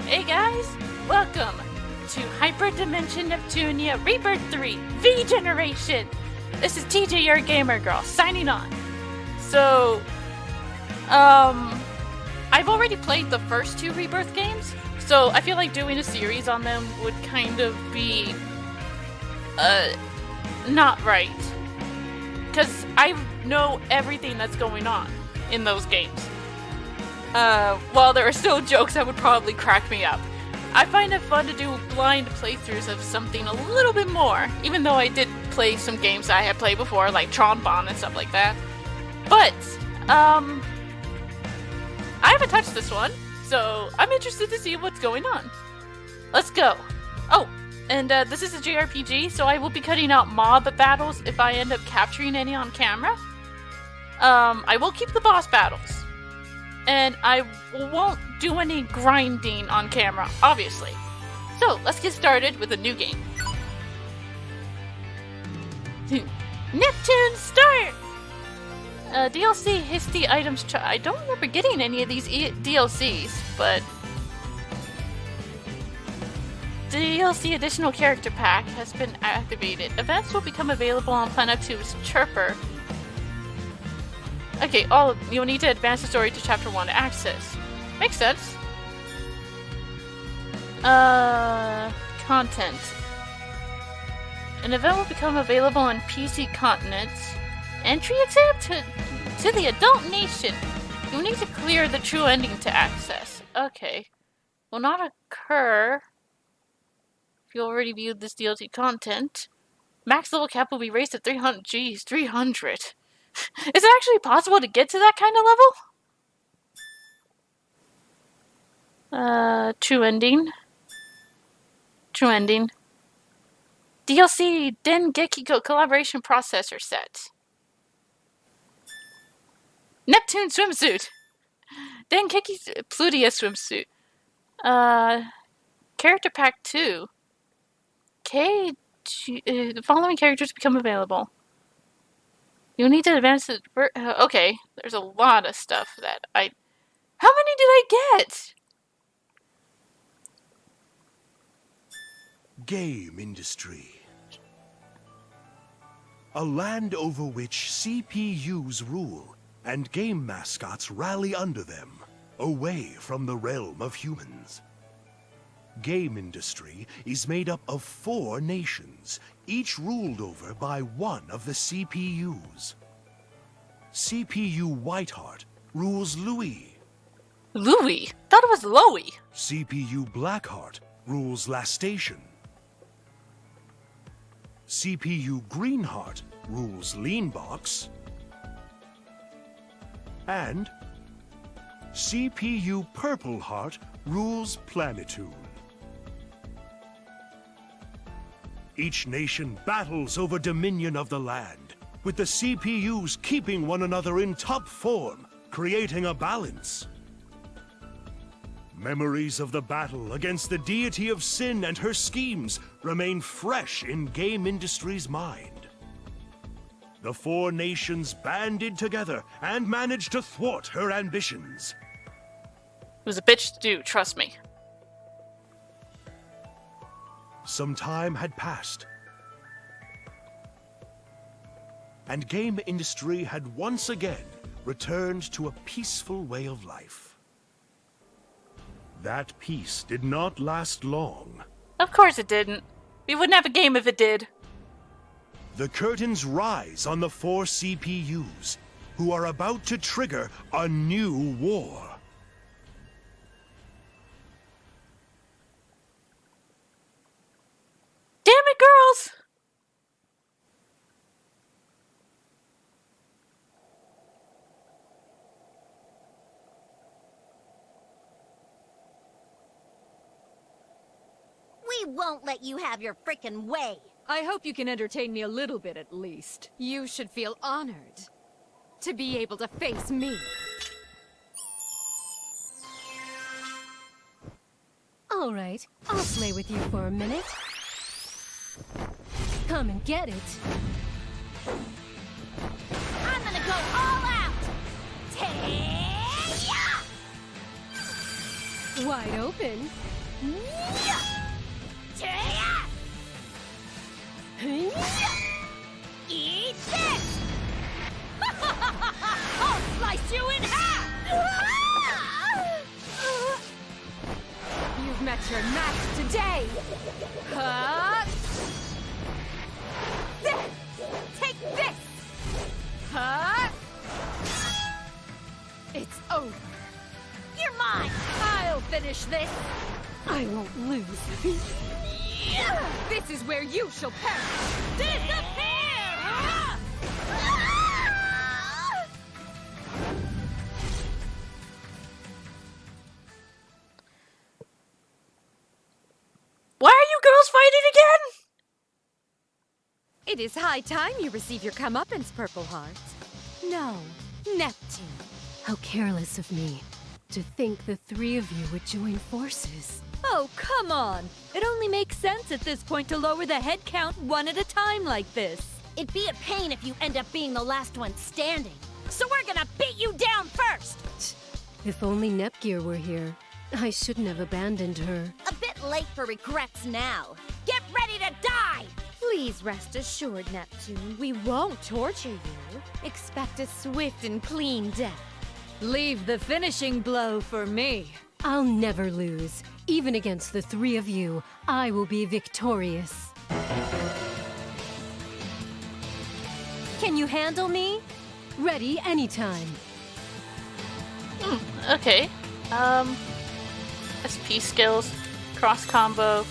Hey guys, welcome to Hyperdimension Neptunia Rebirth 3 V Generation. This is TJ, your gamer girl, signing on. So, I've already played the first two Rebirth games, so I feel like doing a series on them would kind of be, not right. Because I know everything that's going on in those games. While there are still jokes that would probably crack me up. I find it fun to do blind playthroughs of something a little bit more, even though I did play some games that I had played before, like Tron Bond and stuff like that. But, I haven't touched this one, so I'm interested to see what's going on. Let's go. Oh, and this is a JRPG, so I will be cutting out mob battles if I end up capturing any on camera. I will keep the boss battles. And I won't do any grinding on camera, obviously. So, let's get started with a new game. Neptune start! DLC Histy items. I don't remember getting any of these DLCs, but the DLC additional character pack has been activated. Events will become available on Planet 2's Chirper. Okay, you'll need to advance the story to Chapter 1 to access. Makes sense. Content. An event will become available on PC continents. Entry exam to the adult nation. You'll need to clear the true ending to access. Okay. Will not occur if you already viewed this DLC content. Max level cap will be raised to 300. Geez, 300. Is it actually possible to get to that kind of level? True ending. True ending. DLC Dengeki collaboration processor set. Neptune swimsuit. Dengeki's Plutia swimsuit. Character pack 2. The following characters become available. You'll need to advance it. Okay, there's a lot of stuff that How many did I get? Game industry. A land over which CPUs rule and game mascots rally under them, away from the realm of humans. Game industry is made up of 4 nations, each ruled over by one of the CPUs. CPU Whiteheart rules Louis. Louis? Thought it was Loey. CPU Blackheart rules Lastation. CPU Greenheart rules Leanbox. And CPU Purpleheart rules Planetoon. Each nation battles over dominion of the land, with the CPUs keeping one another in top form, creating a balance. Memories of the battle against the deity of sin and her schemes remain fresh in game industry's mind. The 4 nations banded together and managed to thwart her ambitions. was a bitch to do, trust me. Some time had passed, and game industry had once again returned to a peaceful way of life. That peace did not last long. Of course it didn't. We wouldn't have a game if it did. The curtains rise on the 4 CPUs, who are about to trigger a new war. Damn it, girls! We won't let you have your frickin' way. I hope you can entertain me a little bit at least. You should feel honored to be able to face me. All right, I'll slay with you for a minute. Come and get it. I'm gonna go all out. Taya! Wide open. Taya! Eat this! I'll slice you in half! You've met your match today. This! Take this! It's over. You're mine! I'll finish this. I won't lose. This is where you shall perish. Disappear! Why are you girls fighting again? It is high time you receive your comeuppance, Purple Heart. No, Neptune. How careless of me to think the 3 of you would join forces. Oh, come on! It only makes sense at this point to lower the head count 1 at a time like this. It'd be a pain if you end up being the last one standing. So we're gonna beat you down first! If only Nepgear were here. I shouldn't have abandoned her. A bit late for regrets now. Get ready to die! Please rest assured, Neptune, we won't torture you. Expect a swift and clean death. Leave the finishing blow for me. I'll never lose. Even against the 3 of you, I will be victorious. Can you handle me? Ready anytime. Okay. SP skills, cross combo.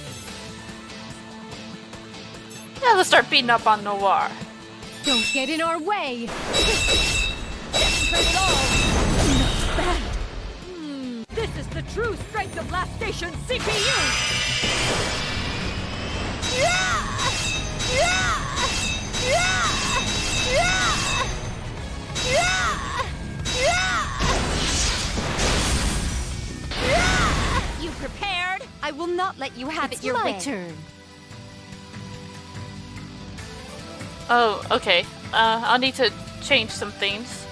Yeah, let's start beating up on Noir. Don't get in our way! Turn it all! Not bad! This is the true strength of Last Station CPU! You prepared? I will not let you have It's it your my way. turn. Oh, okay. I'll need to change some things.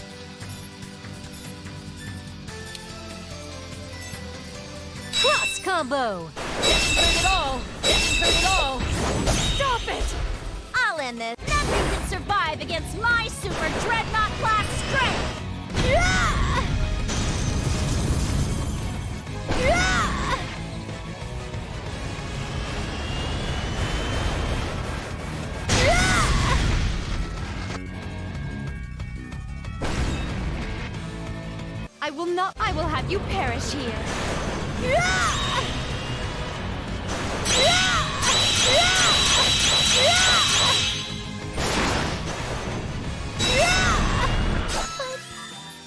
Cross combo! Turn it all! Turn it all! Stop it! I'll end this. Nothing can survive against my super dreadnought class strength! I will have you perish here.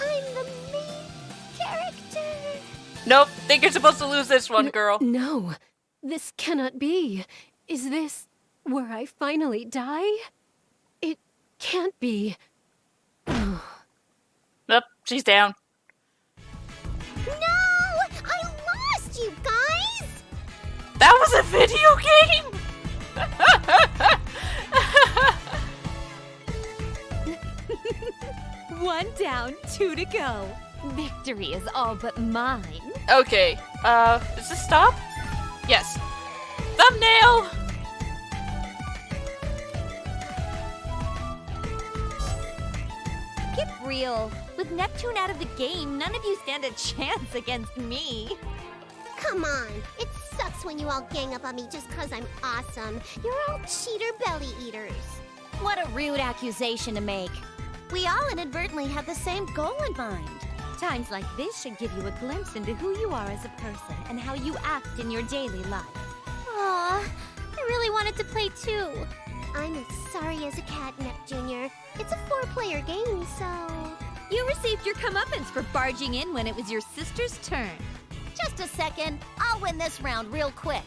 I'm the main character. Nope, think you're supposed to lose this one, girl. No, this cannot be. Is this where I finally die? It can't be. Nope, she's down. No! I lost, you guys! That was a video game? 1 down, 2 to go. Victory is all but mine. Okay, does this stop? Yes. Thumbnail! Get real. With Neptune out of the game, none of you stand a chance against me. Come on. It sucks when you all gang up on me just 'cause I'm awesome. You're all cheater belly eaters. What a rude accusation to make. We all inadvertently had the same goal in mind. Times like this should give you a glimpse into who you are as a person and how you act in your daily life. Aw, I really wanted to play too. I'm as sorry as a cat, Nep Jr. It's a 4-player game, so... You received your comeuppance for barging in when it was your sister's turn. Just a second. I'll win this round real quick.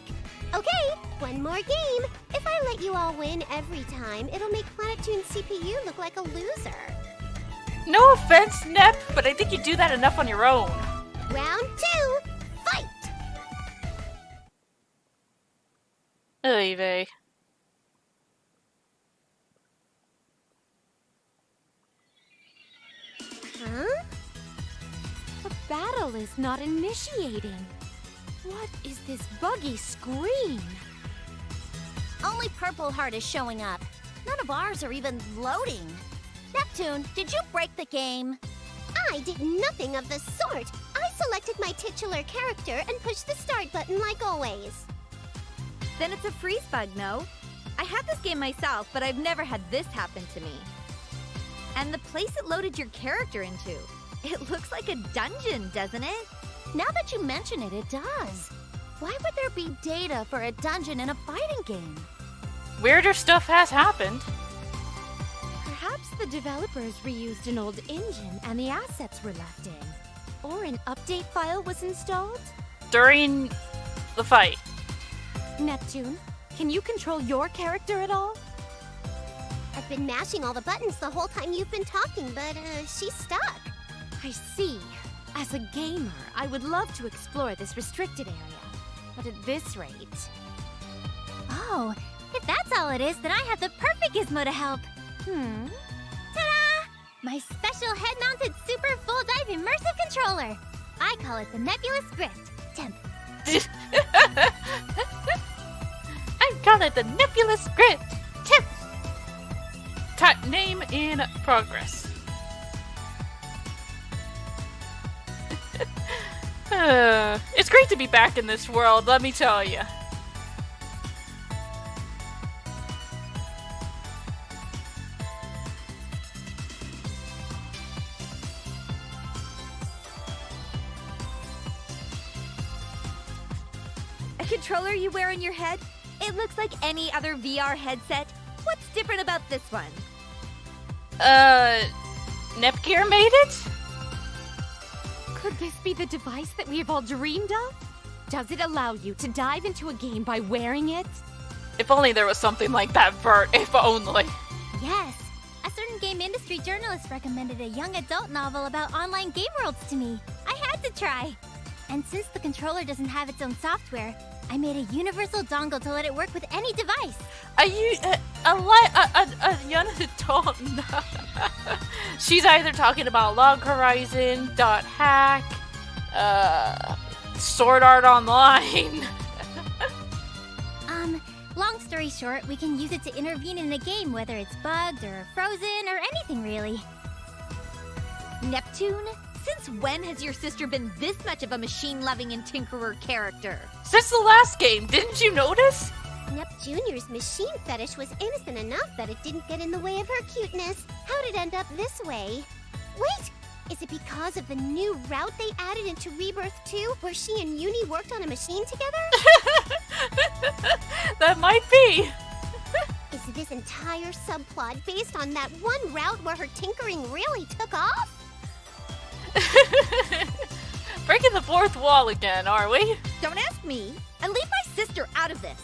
Okay, one more game. If I let you all win every time, it'll make Planeptune's CPU look like a loser. No offense, Nep, but I think you do that enough on your own. Round 2, fight! Oy vey. Huh? The battle is not initiating. What is this buggy screen? Only Purple Heart is showing up. None of ours are even loading. Neptune, did you break the game? I did nothing of the sort. I selected my titular character and pushed the start button like always. Then it's a freeze bug, no? I had this game myself, but I've never had this happen to me. And the place it loaded your character into. It looks like a dungeon, doesn't it? Now that you mention it, it does. Why would there be data for a dungeon in a fighting game? Weirder stuff has happened. Perhaps the developers reused an old engine and the assets were left in. Or an update file was installed? During the fight. Neptune, can you control your character at all? I've been mashing all the buttons the whole time you've been talking, but she's stuck. I see. As a gamer, I would love to explore this restricted area. But at this rate... Oh, if that's all it is, then I have the perfect gizmo to help. Ta-da! My special head-mounted super full-dive immersive controller. I call it the Nebulous Grift. Temp. I call it the Nebulous Grid. Tip. Type name in progress. It's great to be back in this world, let me tell you. A controller you wear on your head? It looks like any other VR headset. What's different about this one? Nepgear made it? Could this be the device that we have all dreamed of? Does it allow you to dive into a game by wearing it? If only there was something like that, Vert. If only. Yes. A certain game industry journalist recommended a young adult novel about online game worlds to me. I had to try. And since the controller doesn't have its own software, I made a universal dongle to let it work with any device. A young adult. She's either talking about Log Horizon, .hack, Sword Art Online. Long story short, we can use it to intervene in a game, whether it's bugged or frozen or anything really. Neptune, since when has your sister been this much of a machine-loving and tinkerer character? Since the last game, didn't you notice? Nep Jr.'s machine fetish was innocent enough that it didn't get in the way of her cuteness. How'd it end up this way? Wait! Is it because of the new route they added into Rebirth 2, where she and Uni worked on a machine together? That might be. Is this entire subplot based on that one route where her tinkering really took off? Breaking the fourth wall again, are we? Don't ask me, and leave my sister out of this.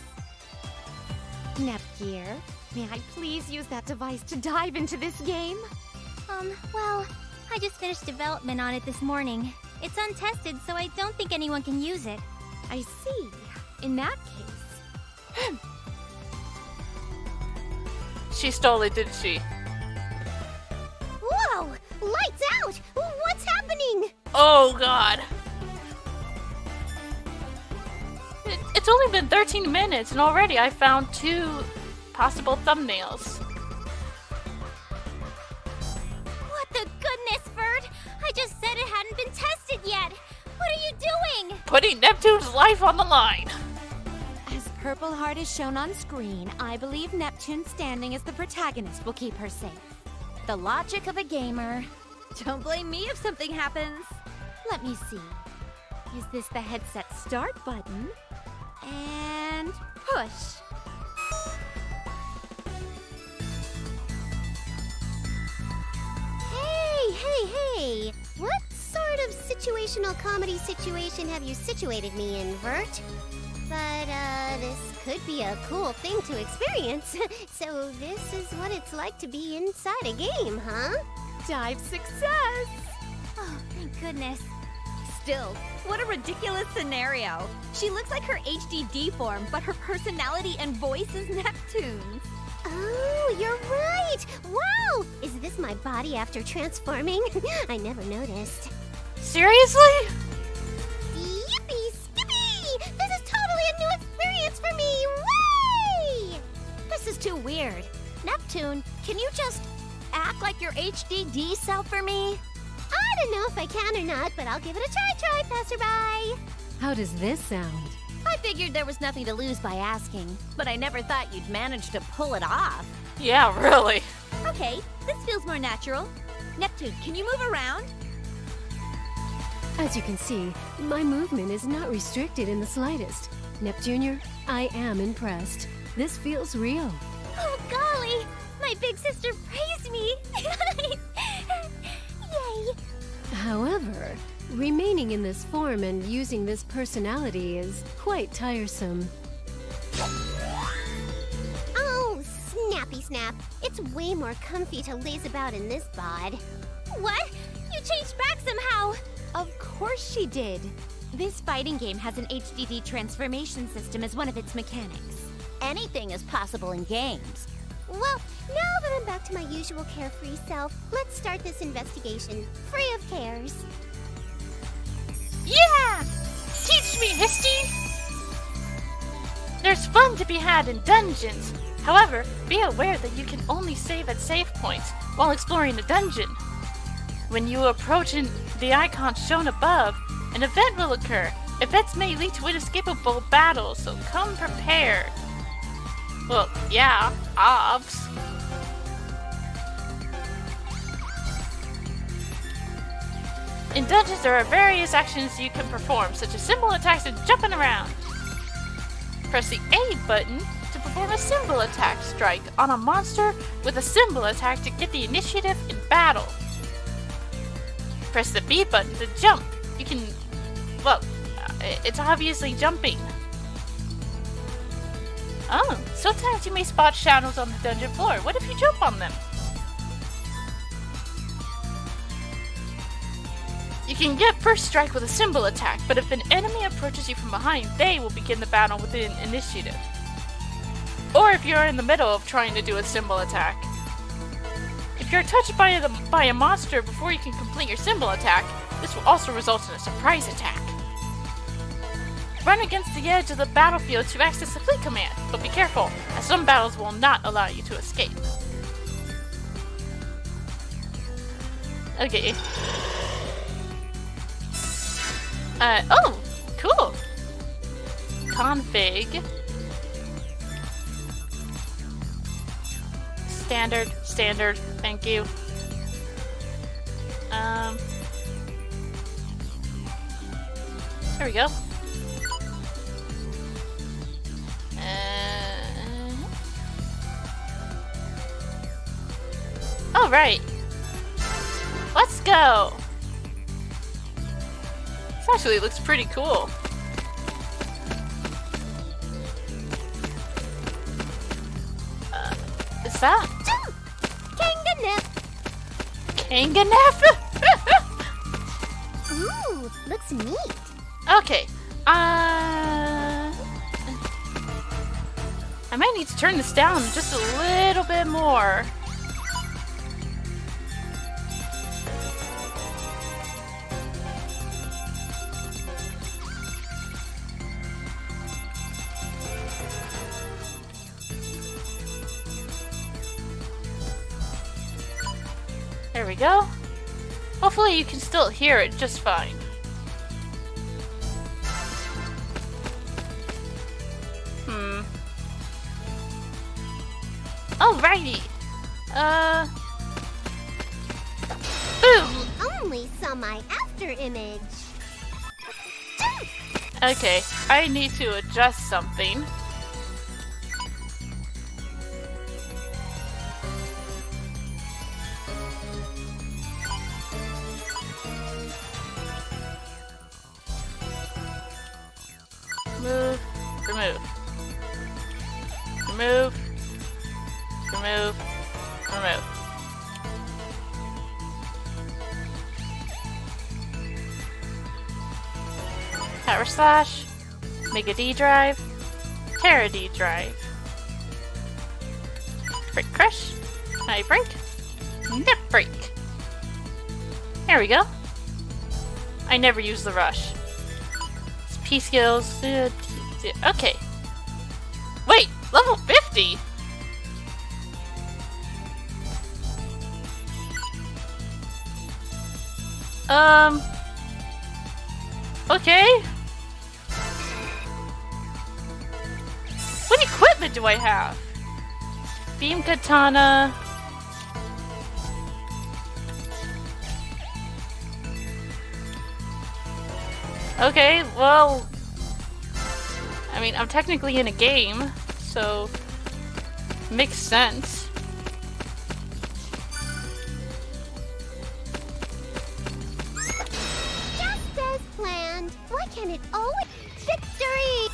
Nepgear, may I please use that device to dive into this game? Well, I just finished development on it this morning. It's untested, so I don't think anyone can use it. I see. In that case... She stole it, didn't she? Whoa! Lights out! What's happening? Oh, God. It's only been 13 minutes and already I found 2 possible thumbnails. What the goodness, Vert? I just said it hadn't been tested yet. What are you doing? Putting Neptune's life on the line. As Purple Heart is shown on screen, I believe Neptune standing as the protagonist will keep her safe. The logic of a gamer. Don't blame me if something happens. Let me see. Is this the headset start button? And push. Hey! What sort of situational comedy situation have you situated me in, Vert? But, this could be a cool thing to experience. So this is what it's like to be inside a game, huh? Dive success! Oh, thank goodness. Still, what a ridiculous scenario. She looks like her HDD form, but her personality and voice is Neptune's. Oh, you're right! Wow! Is this my body after transforming? I never noticed. Seriously? Yippee skippy! This is totally a new experience for me! Way! This is too weird. Neptune, can you just act like your HDD self for me? I don't know if I can or not, but I'll give it a try, passerby! How does this sound? I figured there was nothing to lose by asking, but I never thought you'd manage to pull it off. Yeah, really. Okay, this feels more natural. Neptune, can you move around? As you can see, my movement is not restricted in the slightest. Neptunior, I am impressed. This feels real. Oh, golly! My big sister praised me! Yay! However, remaining in this form and using this personality is quite tiresome. Oh, snappy snap. It's way more comfy to laze about in this bod. What? You changed back somehow! Of course she did. This fighting game has an HDD transformation system as one of its mechanics. Anything is possible in games. Well, now that I'm back to my usual carefree self, let's start this investigation, free of cares. Yeah! Teach me, Misty! There's fun to be had in dungeons. However, be aware that you can only save at save points while exploring the dungeon. When you approach the icon shown above, an event will occur. Events may lead to inescapable battles, so come prepared. Well, yeah, obs. In dungeons, there are various actions you can perform, such as symbol attacks and jumping around. Press the A button to perform a symbol attack strike on a monster with a symbol attack to get the initiative in battle. Press the B button to jump. You can, well, it's obviously jumping. Oh, sometimes you may spot shadows on the dungeon floor. What if you jump on them? You can get first strike with a symbol attack, but if an enemy approaches you from behind, they will begin the battle with an initiative. Or if you're in the middle of trying to do a symbol attack. If you're touched by a monster before you can complete your symbol attack, this will also result in a surprise attack. Run against the edge of the battlefield to access the flee command, but be careful, as some battles will not allow you to escape. Okay. Oh, cool. Config. Standard, thank you. There we go. All right. Let's go. This actually looks pretty cool. Is that Kanganef? Ooh, looks neat. Okay. I might need to turn this down just a little bit more. There we go. Hopefully you can still hear it just fine. Alrighty. Boom! Only saw my after image. Okay, I need to adjust something. Remove, remove. Remove, remove, remove. Power slash, Mega D drive, Terra D drive. Break crush, high break, nip break. There we go. I never use the rush. It's P skills. Okay. Wait, level 50? Okay. What equipment do I have? Beam katana. Okay, well, I mean, I'm technically in a game, so makes sense. Just as planned. Why can't it always victory?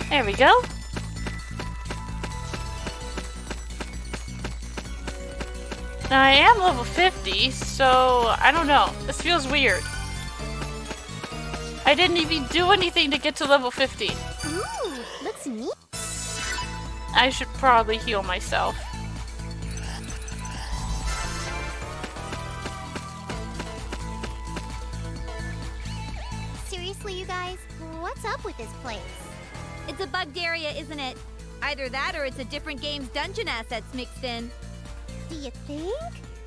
There we go. Now I am level 50, so I don't know. This feels weird. I didn't even do anything to get to level 50. Ooh, looks neat. I should probably heal myself. Seriously, you guys? What's up with this place? It's a bugged area, isn't it? Either that or it's a different game's dungeon assets mixed in. Do you think?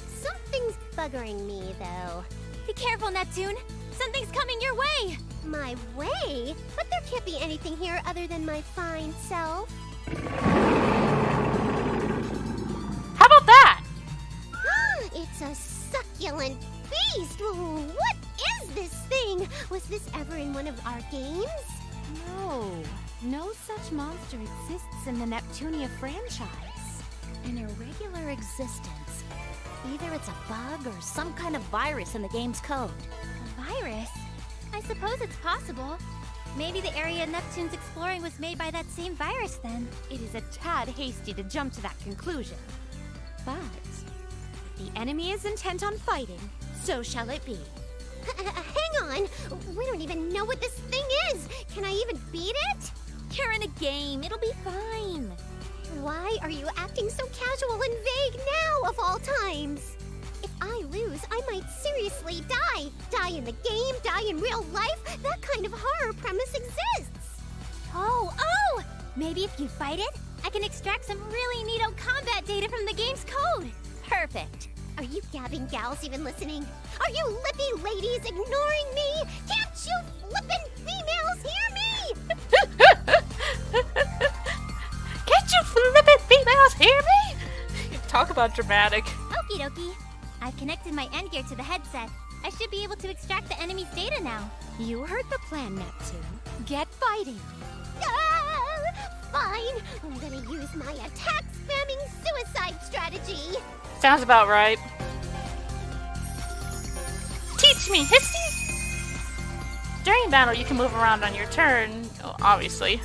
Something's buggering me, though. Be careful, Neptune. Something's coming your way. My way? But there can't be anything here other than my fine self. How about that? It's a succulent beast! What is this thing? Was this ever in one of our games? No such monster exists in the Neptunia franchise. An irregular existence. Either it's a bug or some kind of virus in the game's code. A virus? I suppose it's possible. Maybe the area Neptune's exploring was made by that same virus then. It is a tad hasty to jump to that conclusion. But if the enemy is intent on fighting, so shall it be. Hang on! We don't even know what this thing is! Can I even beat it? You're in a game. It'll be fine. Why are you acting so casual and vague now, of all times? If I lose, I might seriously die. Die in the game, die in real life. That kind of horror premise exists. Oh! Maybe if you fight it, I can extract some really neato combat data from the game's code. Perfect. Are you gabbing gals even listening? Are you lippy ladies ignoring me? Can't you flippin' females hear me? Can't you flippin' females hear me? Talk about dramatic. Okie dokie. I've connected my end gear to the headset. I should be able to extract the enemy's data now. You heard the plan, Neptune. Get fighting. Fine. I'm gonna use my attack spamming suicide strategy. Sounds about right. Teach me, Histy! During battle, you can move around on your turn, obviously.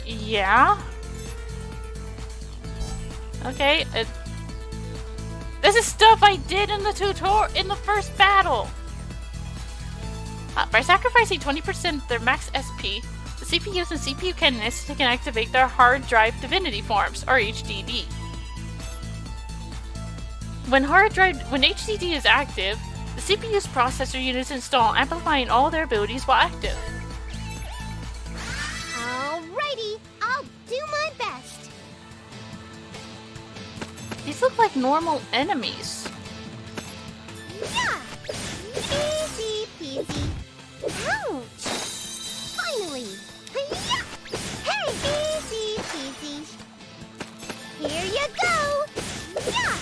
Yeah? Okay, this is stuff I did in the tutorial, in the first battle! By sacrificing 20% of their max SP, the CPUs and CPU canonists can activate their hard drive divinity forms, or HDD. When HDD is active, the CPU's processor units install, amplifying all their abilities while active. Alrighty, I'll do my best. These look like normal enemies. Yeah! Easy peasy. Ouch! Finally! Yeah! Hey! Easy peasy. Here you go! Yeah!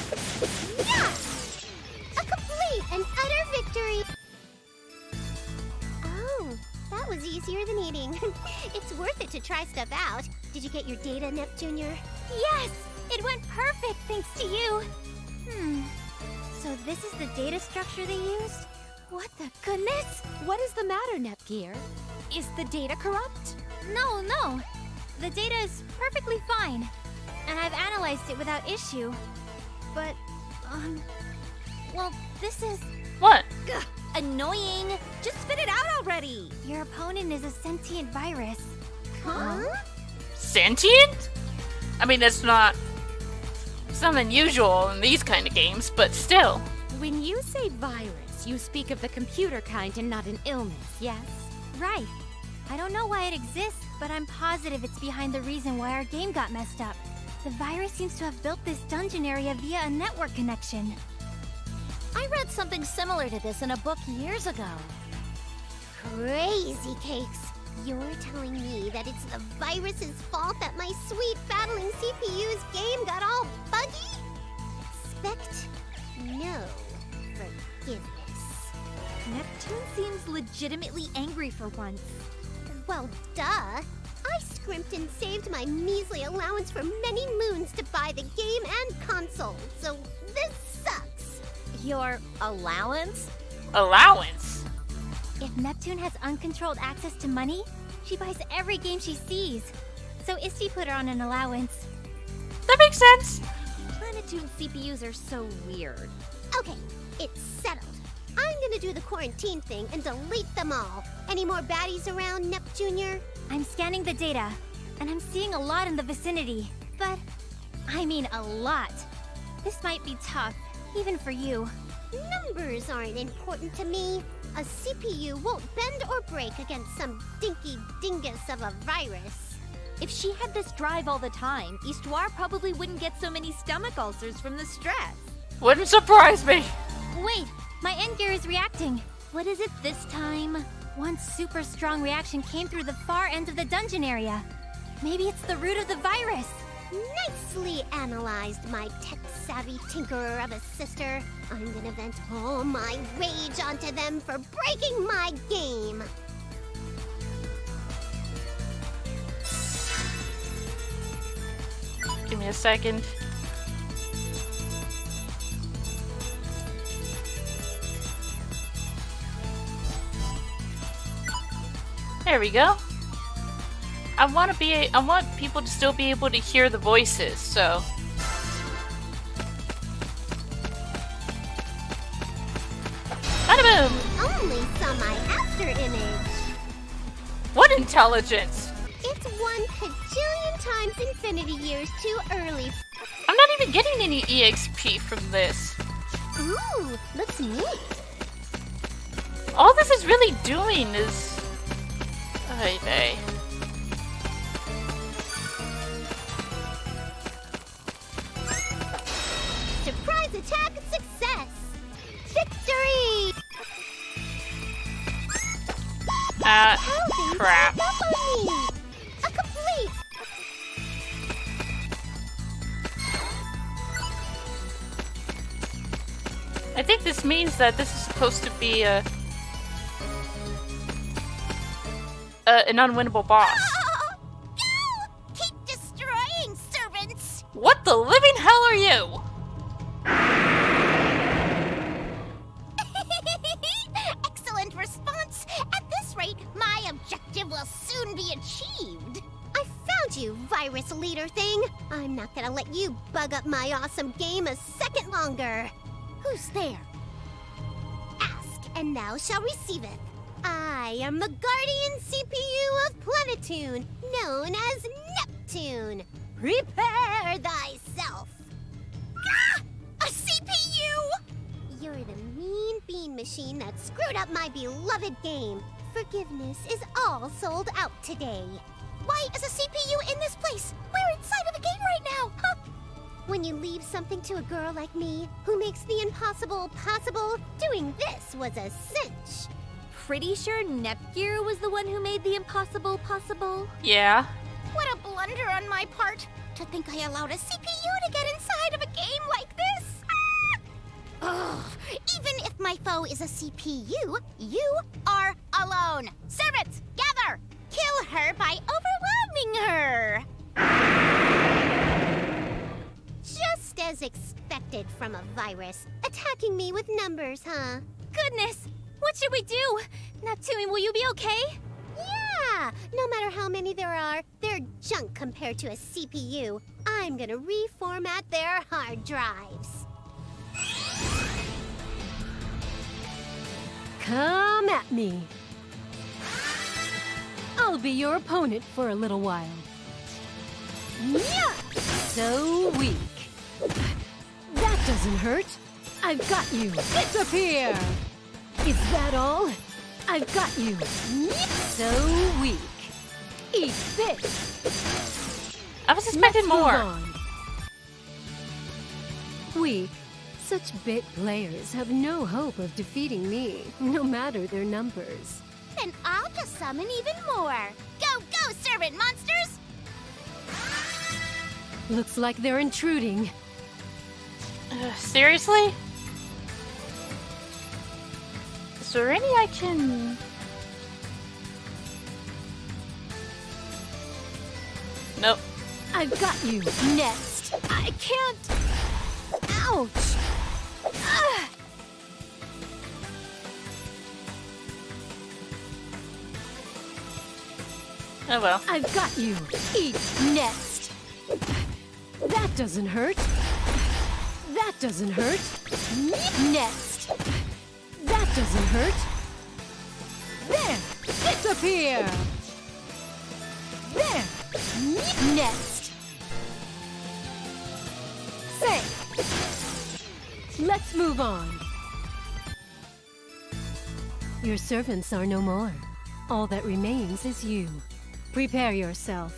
Yeah! A complete and utter victory! Oh, that was easier than eating. It's worth it to try stuff out. Did you get your data, Neptunia? Yes! It went perfect thanks to you! So this is the data structure they used? What the goodness? What is the matter, Nepgear? Is the data corrupt? No. The data is perfectly fine. And I've analyzed it without issue. But, well, this is What? annoying. Just spit it out already. Your opponent is a sentient virus. Huh? Sentient? I mean, it's not unusual in these kind of games, but still. When you say virus, you speak of the computer kind and not an illness, yes? Right. I don't know why it exists, but I'm positive it's behind the reason why our game got messed up. The virus seems to have built this dungeon area via a network connection. I read something similar to this in a book years ago. Crazy cakes. You're telling me that it's the virus's fault that my sweet battling CPU's game got all buggy? Expect no forgiveness. Neptune seems legitimately angry for once. Well, duh. I scrimped and saved my measly allowance for many moons to buy the game and console, so this sucks. Your allowance? Allowance? If Neptune has uncontrolled access to money, she buys every game she sees. So Isti put her on an allowance. That makes sense. Planetoon CPUs are so weird. Okay, it's settled. I'm gonna do the quarantine thing and delete them all. Any more baddies around, Neptunia? I'm scanning the data, and I'm seeing a lot in the vicinity. But, I mean a lot. This might be tough, even for you. Numbers aren't important to me. A CPU won't bend or break against some dinky dingus of a virus. If she had this drive all the time, Histoire probably wouldn't get so many stomach ulcers from the stress. Wouldn't surprise me. Wait, my end gear is reacting. What is it this time? One super strong reaction came through the far end of the dungeon area. Maybe it's the root of the virus. Nicely analyzed, my tech-savvy tinkerer of a sister. I'm gonna vent all my rage onto them for breaking my game. Give me a second. There we go. I want people to still be able to hear the voices, so. Bada boom! Only saw my after image. What intelligence? It's 1 kajillion times infinity years too early. I'm not even getting any EXP from this. Ooh, looks neat. All this is really doing is... Ay, ay. Surprise attack success! Victory! Crap. Up on me. A complete. I think this means that this is supposed to be an unwinnable boss. Oh, go! Keep destroying, servants! What the living hell are you? Excellent response! At this rate, my objective will soon be achieved. I found you, virus leader thing. I'm not gonna let you bug up my awesome game a second longer. Who's there? Ask, and thou shalt receive it. I am the guardian CPU of Planetoon, known as Neptune. Prepare thyself. Ah! A CPU! You're the mean bean machine that screwed up my beloved game. Forgiveness is all sold out today. Why is a CPU in this place? We're inside of a game right now. Huh? When you leave something to a girl like me, who makes the impossible possible, doing this was a cinch. Pretty sure Nepgear was the one who made the impossible possible. Yeah. What a blunder on my part, to think I allowed a CPU to get inside of a game like this. Ugh. Even if my foe is a CPU, you are alone. Servants, gather! Kill her by overwhelming her! Just as expected from a virus. Attacking me with numbers, huh? Goodness! What should we do? Neptune, will you be okay? Yeah! No matter how many there are, they're junk compared to a CPU. I'm gonna reformat their hard drives. Come at me. I'll be your opponent for a little while. Yeah! So weak. That doesn't hurt. I've got you. Disappear! Is that all? I've got you. So weak. Eat this. I was expecting Let's move more. on. Weak. Such bit players have no hope of defeating me, no matter their numbers. Then I'll just summon even more. Go, go, servant monsters! Looks like they're intruding. Seriously? Is there any I can... Nope. I've got you. Next. I can't. Ouch. Ah. Oh well. I've got you. Eat next. That doesn't hurt. That doesn't hurt. Next. That doesn't hurt. There. Disappear. There. Next. Say. Let's move on. Your servants are no more. All that remains is you. Prepare yourself.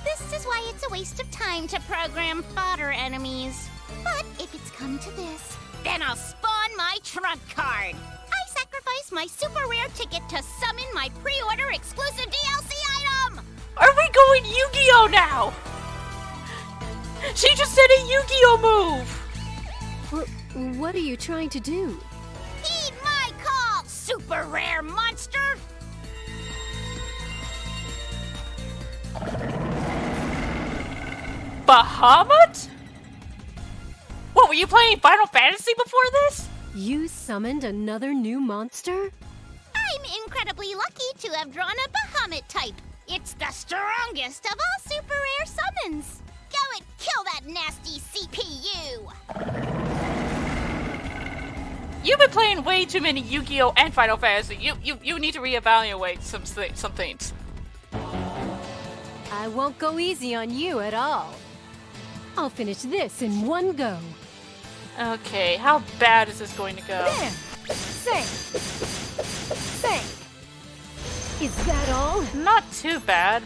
This is why it's a waste of time to program fodder enemies. But if it's come to this, then I'll spawn my trump card. I sacrifice my super rare ticket to summon my pre-order exclusive DLC item! Are we going Yu-Gi-Oh now? She just did a Yu-Gi-Oh move! What are you trying to do? Heed my call, super rare monster! Bahamut? What, were you playing Final Fantasy before this? You summoned another new monster? I'm incredibly lucky to have drawn a Bahamut type. It's the strongest of all super rare summons. Go and kill that nasty CPU! You've been playing way too many Yu-Gi-Oh and Final Fantasy. You need to reevaluate some things. I won't go easy on you at all. I'll finish this in one go. Okay, how bad is this going to go? There! Say! Say! Is that all? Not too bad.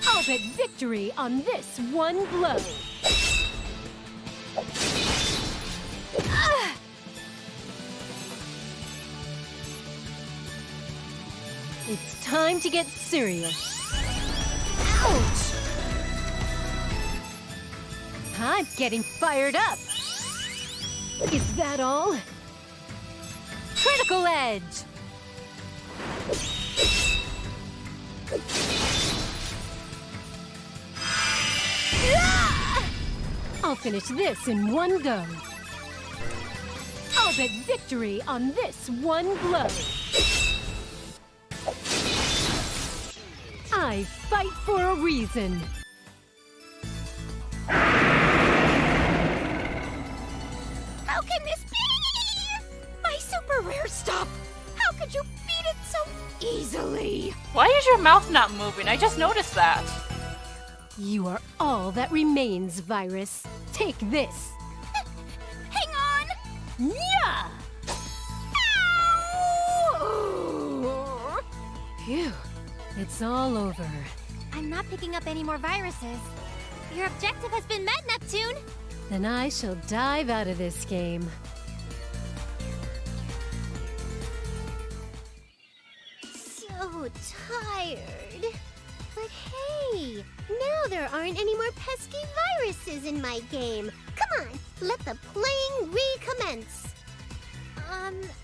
I'll bet victory on this one blow. Ah! It's time to get serious. Ouch! I'm getting fired up. Is that all? Critical edge! Ah! I'll finish this in one go. I'll bet victory on this one blow. I fight for a reason. How can this be? My super rare stuff! How could you beat it so easily? Why is your mouth not moving? I just noticed that. You are all that remains, Virus. Take this. Hang on! Yeah! Ow! Phew. It's all over. I'm not picking up any more viruses. Your objective has been met, Neptune! Then I shall dive out of this game. So tired. But hey, now there aren't any more pesky viruses in my game. Come on, let the playing recommence.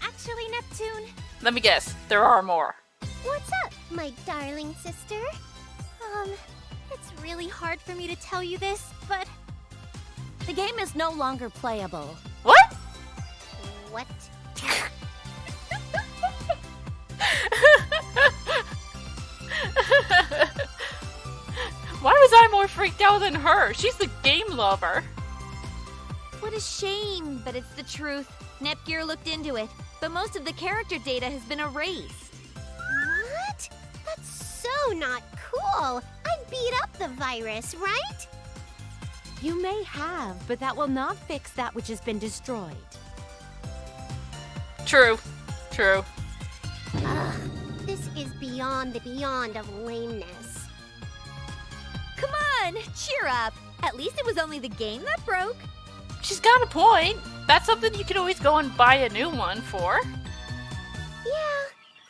Actually, Neptune, Let me guess, there are more. What's up, my darling sister? it's really hard for me to tell you this, but the game is no longer playable. What? What? Why was I more freaked out than her? She's the game lover. What a shame, but it's the truth. Nepgear looked into it, but most of the character data has been erased. What? That's so not cool. I beat up the virus, right? You may have, but that will not fix that which has been destroyed. True. True. Ugh, this is beyond the beyond of lameness. Come on, cheer up. At least it was only the game that broke. She's got a point. That's something you can always go and buy a new one for. Yeah,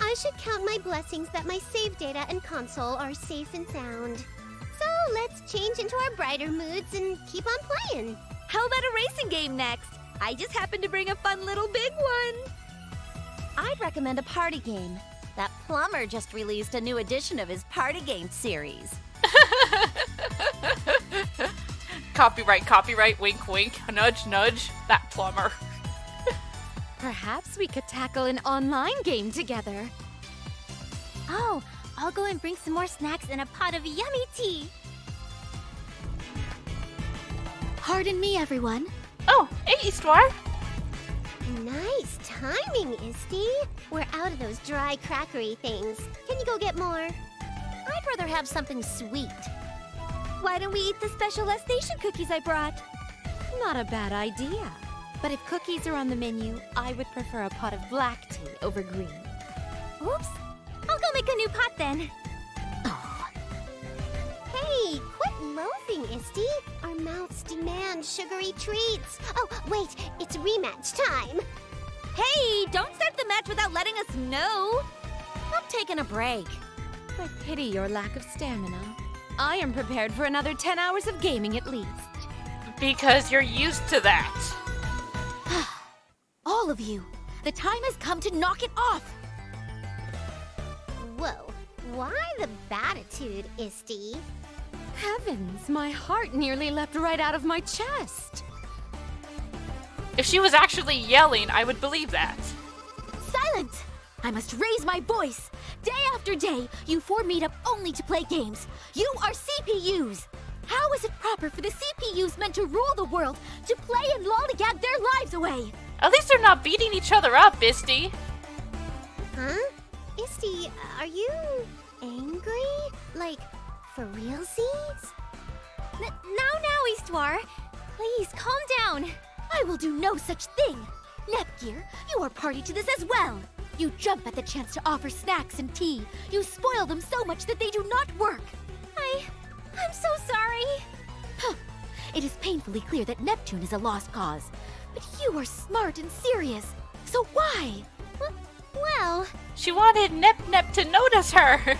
I should count my blessings that my save data and console are safe and sound. So let's change into our brighter moods and keep on playing. How about a racing game next? I just happened to bring a fun little big one. I'd recommend a party game. That plumber just released a new edition of his party game series. Copyright, wink, wink, nudge, nudge, that plumber. Perhaps we could tackle an online game together. Oh, I'll go and bring some more snacks and a pot of yummy tea. Pardon me, everyone. Oh, hey, Eastwire. Nice timing, Isty. We're out of those dry crackery things. Can you go get more? I'd rather have something sweet. Why don't we eat the special station cookies I brought? Not a bad idea. But if cookies are on the menu, I would prefer a pot of black tea over green. Oops. I'll go make a new pot then. Hey, quit loafing, Isty. Our mouths demand sugary treats. Oh, wait, it's rematch time. Hey, don't start the match without letting us know. I'm taking a break. I pity your lack of stamina. I am prepared for another 10 hours of gaming at least. Because you're used to that. All of you, the time has come to knock it off. Whoa, why the batitude, Isty? Heavens, my heart nearly leapt right out of my chest. If she was actually yelling, I would believe that. Silence! I must raise my voice. Day after day, you four meet up only to play games. You are CPUs. How is it proper for the CPUs meant to rule the world to play and lollygag their lives away? At least they're not beating each other up, Isty. Huh? Isty, are you angry? Like, for realsies? Now, Histoire. Please, calm down. I will do no such thing. Nepgear, you are party to this as well. You jump at the chance to offer snacks and tea. You spoil them so much that they do not work. I'm so sorry. Huh. It is painfully clear that Neptune is a lost cause. But you are smart and serious. So why? Well, She wanted Nep to notice her.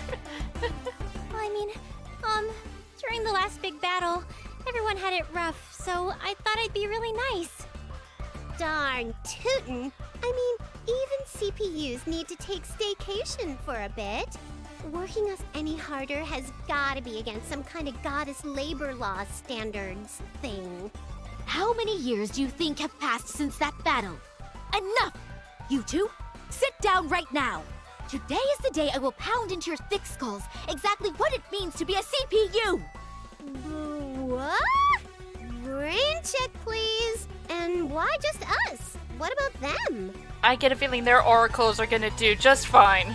During the last big battle, everyone had it rough, so I thought I'd be really nice. darn tootin'. I mean, even CPUs need to take staycation for a bit. Working us any harder has gotta be against some kind of goddess labor law standards thing. How many years do you think have passed since that battle? Enough! You two, sit down right now. Today is the day I will pound into your thick skulls exactly what it means to be a CPU. What? Brain check, please. And why just us? What about them? I get a feeling their oracles are gonna do just fine.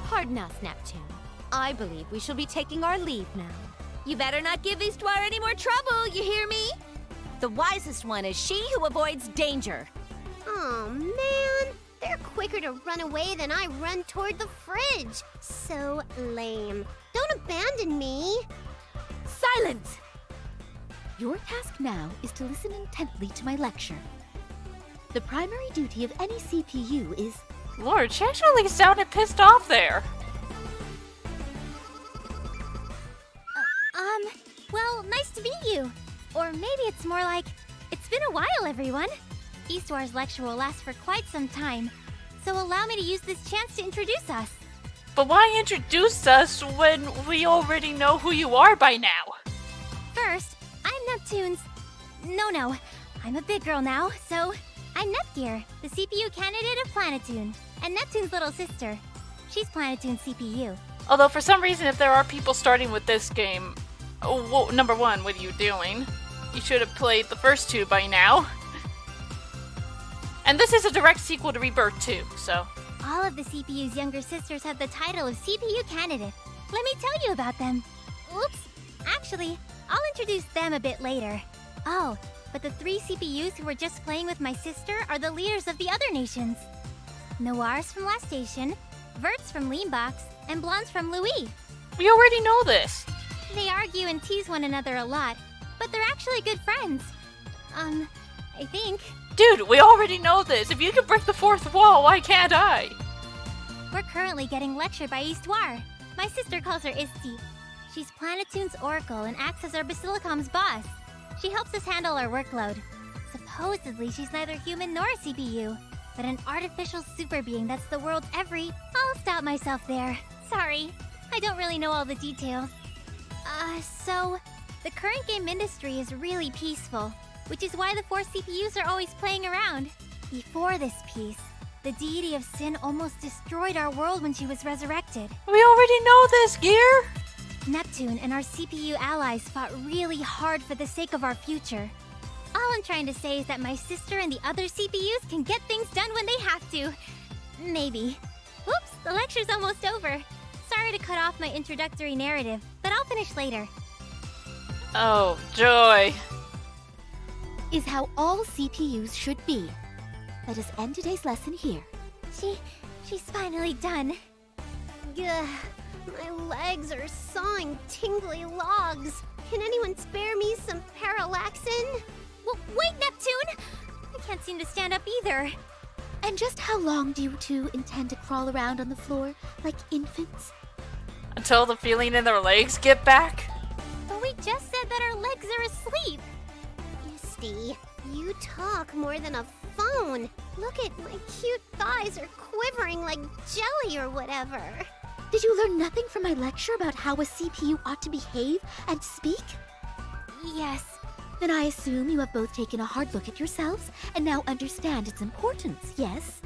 Pardon us, Neptune. I believe we shall be taking our leave now. You better not give Histoire any more trouble, you hear me? The wisest one is she who avoids danger. Oh man, they're quicker to run away than I run toward the fridge. So lame. Don't abandon me. Silence! Your task now is to listen intently to my lecture. The primary duty of any CPU is... Lord, she actually sounded pissed off there. Well, nice to meet you. Or maybe it's more like, it's been a while, everyone. Eastwar's lecture will last for quite some time, so allow me to use this chance to introduce us. But why introduce us when we already know who you are by now? First, I'm Neptune's... No, I'm a big girl now, so... I'm Nepgear, the CPU candidate of Planetoon, and Neptune's little sister. She's Planetoon's CPU. Although for some reason, if there are people starting with this game, well, number one, what are you doing? You should have played the first two by now. And this is a direct sequel to Rebirth 2, so... All of the CPU's younger sisters have the title of CPU candidate. Let me tell you about them. Oops. Actually, I'll introduce them a bit later. Oh, but the 3 CPUs who were just playing with my sister are the leaders of the other nations. Noir's from Last Station, Vert's from Leanbox, and Blonde's from Louis. We already know this. They argue and tease one another a lot, but they're actually good friends. I think. Dude, we already know this. If you can break the fourth wall, why can't I? We're currently getting lectured by Histoire. My sister calls her Isti. She's Planetoon's Oracle and acts as our Basilicom's boss. She helps us handle our workload. Supposedly, she's neither human nor a CPU, but an artificial super being that's the world's every... I'll stop myself there. Sorry, I don't really know all the details. So, the current game industry is really peaceful, which is why the 4 CPUs are always playing around. Before this piece, the deity of sin almost destroyed our world when she was resurrected. We already know this, Gear. Neptune and our CPU allies fought really hard for the sake of our future. All I'm trying to say is that my sister and the other CPUs can get things done when they have to. Maybe. Oops, the lecture's almost over. Sorry to cut off my introductory narrative, but I'll finish later. Oh, joy. is how all CPUs should be. Let us end today's lesson here. She's finally done. Gah, my legs are sawing tingly logs. Can anyone spare me some parallaxin? Wait, Neptune! I can't seem to stand up either. And just how long do you two intend to crawl around on the floor like infants? Until the feeling in their legs get back? But we just said that our legs are asleep. Misty, you talk more than a phone. Look at my cute thighs are quivering like jelly or whatever. Did you learn nothing from my lecture about how a CPU ought to behave and speak? Yes. Then I assume you have both taken a hard look at yourselves and now understand its importance, yes?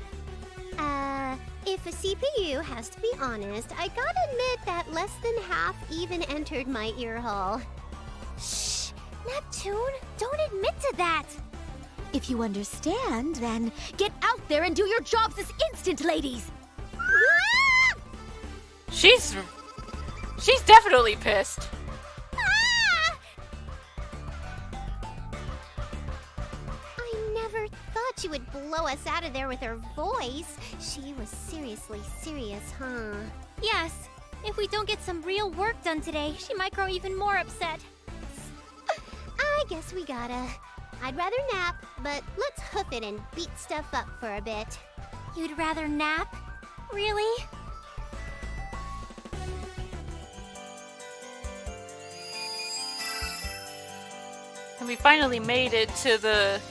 If a CPU has to be honest, I gotta admit that less than half even entered my ear hole. Shh! Neptune, don't admit to that! If you understand, then get out there and do your jobs this instant, ladies! She's definitely pissed. I never thought she would blow us out of there with her voice. She was seriously serious, huh? Yes. If we don't get some real work done today, she might grow even more upset. I guess we gotta. I'd rather nap, but let's hoof it and beat stuff up for a bit. You'd rather nap? Really? And we finally made it to the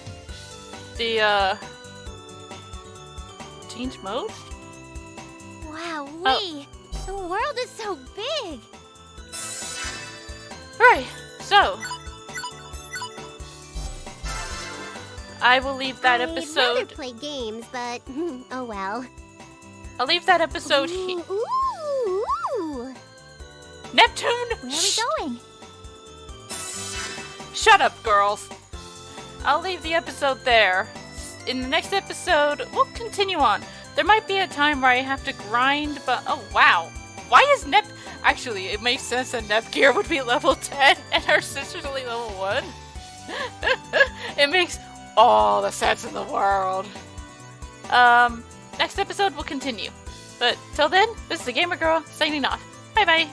change mode? Wow-wee! The world is so big! Alright, so I will leave that I'd rather episode. play games, but oh well. I'll leave that episode here. Ooh! Neptune! Where are we going? Shut up, girls. I'll leave the episode there. In the next episode, we'll continue on. There might be a time where I have to grind, but oh wow. Why is Actually, it makes sense that Nepgear would be level 10 and our sister's only level 1. It makes all the sense in the world. Next episode will continue. But till then, this is the Gamer Girl signing off. Bye bye.